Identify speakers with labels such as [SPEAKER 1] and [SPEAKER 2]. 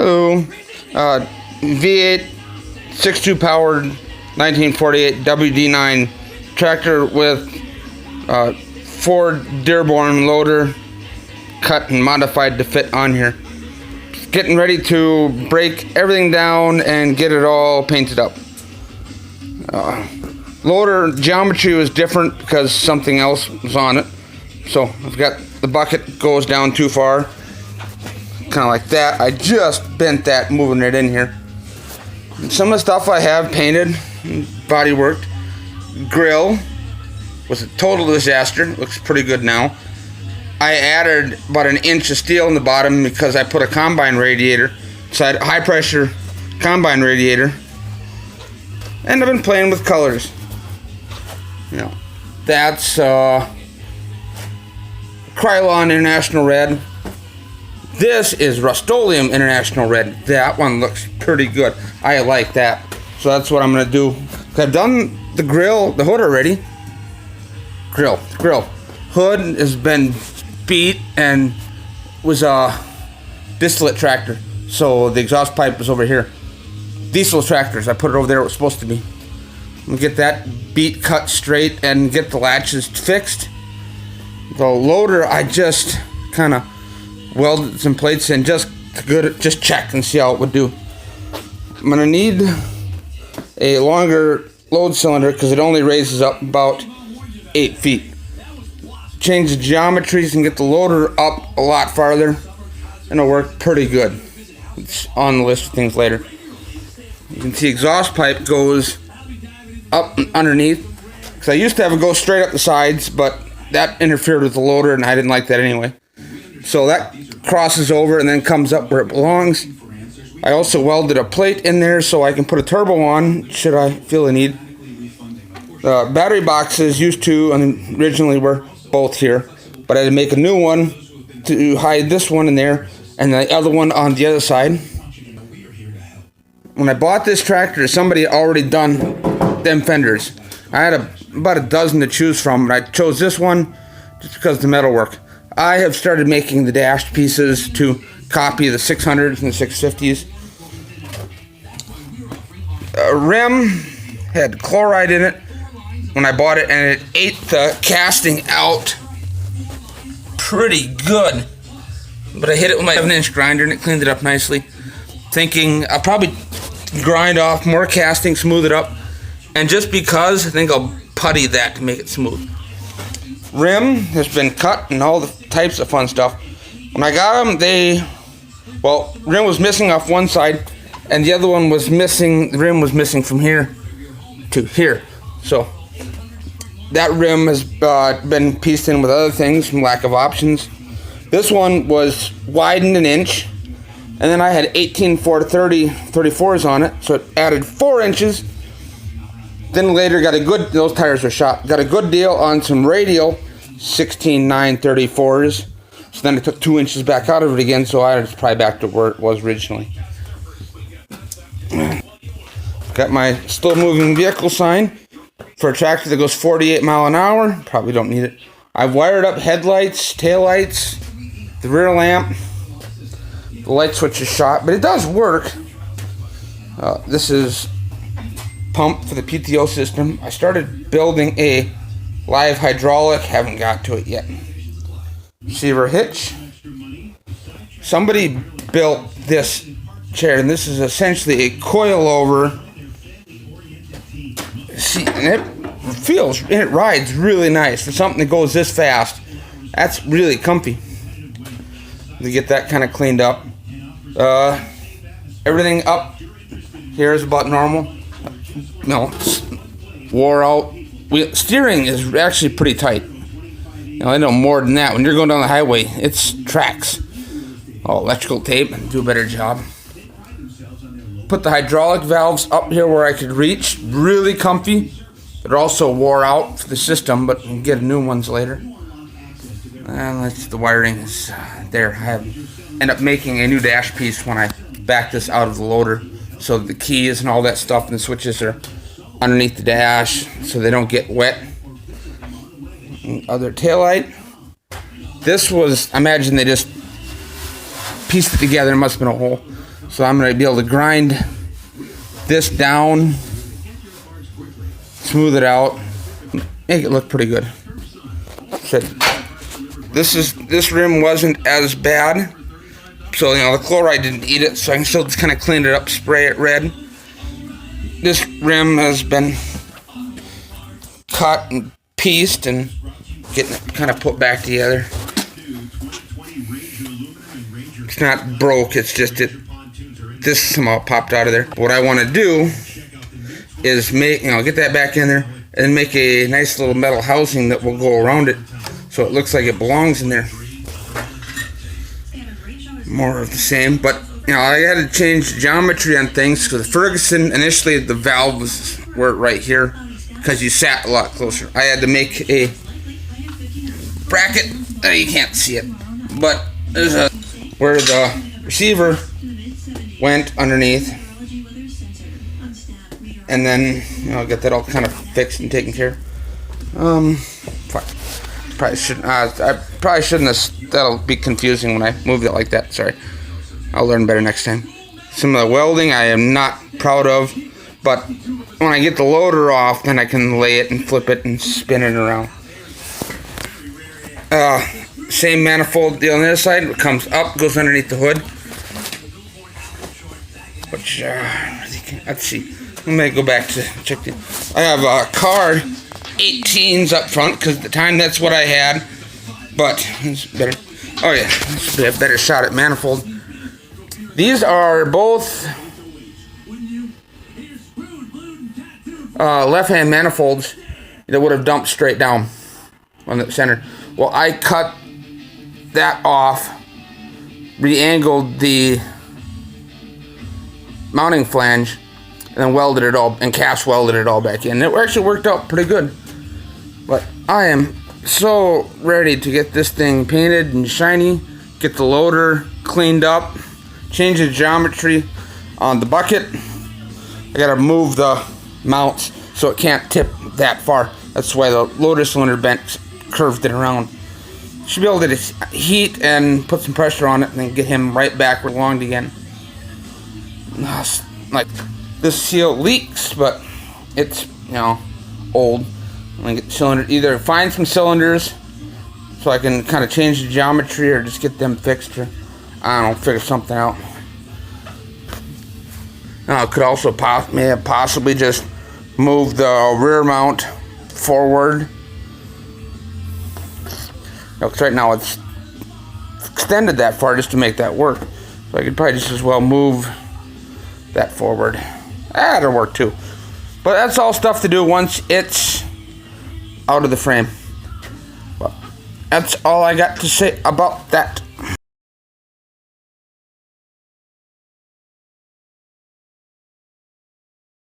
[SPEAKER 1] Hello. V8 6.2 powered 1948 wd9 tractor with Ford Dearborn loader cut and modified to fit on here. Getting ready to break everything down and get it all painted up. Loader geometry was different because something else was on it. So I've got the bucket goes down too far, kind of like that. I just bent that moving it in here. And some of the stuff I have painted, body worked. Grill was a total disaster. Looks pretty good now. I added about an inch of steel in the bottom because I put a combine radiator. So I had a high pressure combine radiator. And I've been playing with colors. You know, that's Krylon International Red. This is Rust-Oleum International Red. That one looks pretty good. I like that. So that's what I'm gonna do. I've done the grill, the hood already. Grill. Hood has been beat and was a distillate tractor. So the exhaust pipe was over here. Diesel tractors, I put it over there where it was supposed to be. I'm gonna get that beat, cut straight, and get the latches fixed. The loader, I just kind of welded some plates in just check and see how it would do. I'm gonna need a longer load cylinder because it only raises up about 8 feet. Change the geometries and get the loader up a lot farther, and it'll work pretty good. It's on the list of things later. You can see exhaust pipe goes up underneath, because I used to have it go straight up the sides, but that interfered with the loader and I didn't like that anyway. So that crosses over and then comes up where it belongs. I also welded a plate in there so I can put a turbo on should I feel the need. The battery boxes used to and originally were both here, but I had to make a new one to hide this one in there and the other one on the other side. When I bought this tractor, somebody had already done them fenders. I had about a dozen to choose from, but I chose this one just because of the metalwork. I have started making the dash pieces to copy the 600s and the 650s. Rim had chloride in it when I bought it, and it ate the casting out pretty good. But I hit it with my 7-inch grinder and it cleaned it up nicely. Thinking I'll probably grind off more casting, smooth it up, and just because I think I'll putty that to make it smooth. Rim has been cut and all the types of fun stuff. When I got them, rim was missing off one side and the other one was missing, the rim was missing from here to here. So that rim has been pieced in with other things from lack of options. This one was widened an inch, and then I had 18 430 34s on it, so it added 4 inches. Then later those tires were shot. Got a good deal on some radial 16 934s. So then I took 2 inches back out of it again, so I was probably back to where it was originally. Got my slow moving vehicle sign for a tractor that goes 48 mile an hour. Probably don't need it. I've wired up headlights, taillights, the rear lamp. The light switch is shot, but it does work. This is pump for the PTO system. I started building a live hydraulic, haven't got to it yet. Receiver hitch. Somebody built this chair, and this is essentially a coilover. See, and it rides really nice for something that goes this fast. That's really comfy. To get that kind of cleaned up. Everything up here is about normal. No, wore out. Steering is actually pretty tight. I know more than that. When you're going down the highway, it's tracks. Electrical tape, do a better job. Put the hydraulic valves up here where I could reach. Really comfy. They're also wore out for the system, but we'll get new ones later. And that's the wiring is there. I end up making a new dash piece when I back this out of the loader. So the keys and all that stuff and the switches are underneath the dash so they don't get wet. Other taillight. This was, I imagine they just pieced it together. It must have been a hole. So I'm going to be able to grind this down, smooth it out, make it look pretty good. Said this rim wasn't as bad, so the chloride didn't eat it, so I can still just kind of clean it up, spray it red. This rim has been cut and pieced and getting it kind of put back together. It's not broke, it's just this somehow popped out of there. What I want to do is make, get that back in there and make a nice little metal housing that will go around it so it looks like it belongs in there. More of the same, but I had to change geometry on things because the Ferguson, initially the valves were right here because you sat a lot closer. I had to make a bracket. You can't see it, but there's where the receiver went underneath, and then get that all kind of fixed and taken care of. Fuck. Probably shouldn't. I probably shouldn't have. That'll be confusing when I move it like that. Sorry. I'll learn better next time. Some of the welding I am not proud of, but when I get the loader off, then I can lay it and flip it and spin it around. Same manifold on the other side. It comes up, goes underneath the hood. Which, let's see. Let me go back to check it. I have a car 18s up front because at the time that's what I had. But it's better. Oh yeah, this would be a better shot at manifold. These are both left-hand manifolds that would have dumped straight down on the center. Well, I cut that off, re-angled the mounting flange, and then welded it all, and cast welded it all back in. It actually worked out pretty good. But I am so ready to get this thing painted and shiny, get the loader cleaned up, change the geometry on the bucket. I gotta move the mounts so it can't tip that far. That's why the loader cylinder bent, curved it around. Should be able to heat and put some pressure on it and then get him right back where it belonged again. Like this seal leaks, but it's old. I'm gonna get the cylinder, either find some cylinders so I can kind of change the geometry or just get them fixed, or I don't know, figure something out. Now I could also possibly just move the rear mount forward. Because right now it's extended that far just to make that work. So I could probably just as well move that forward. That'll work too. But that's all stuff to do once it's out of the frame. Well, that's all I got to say about that.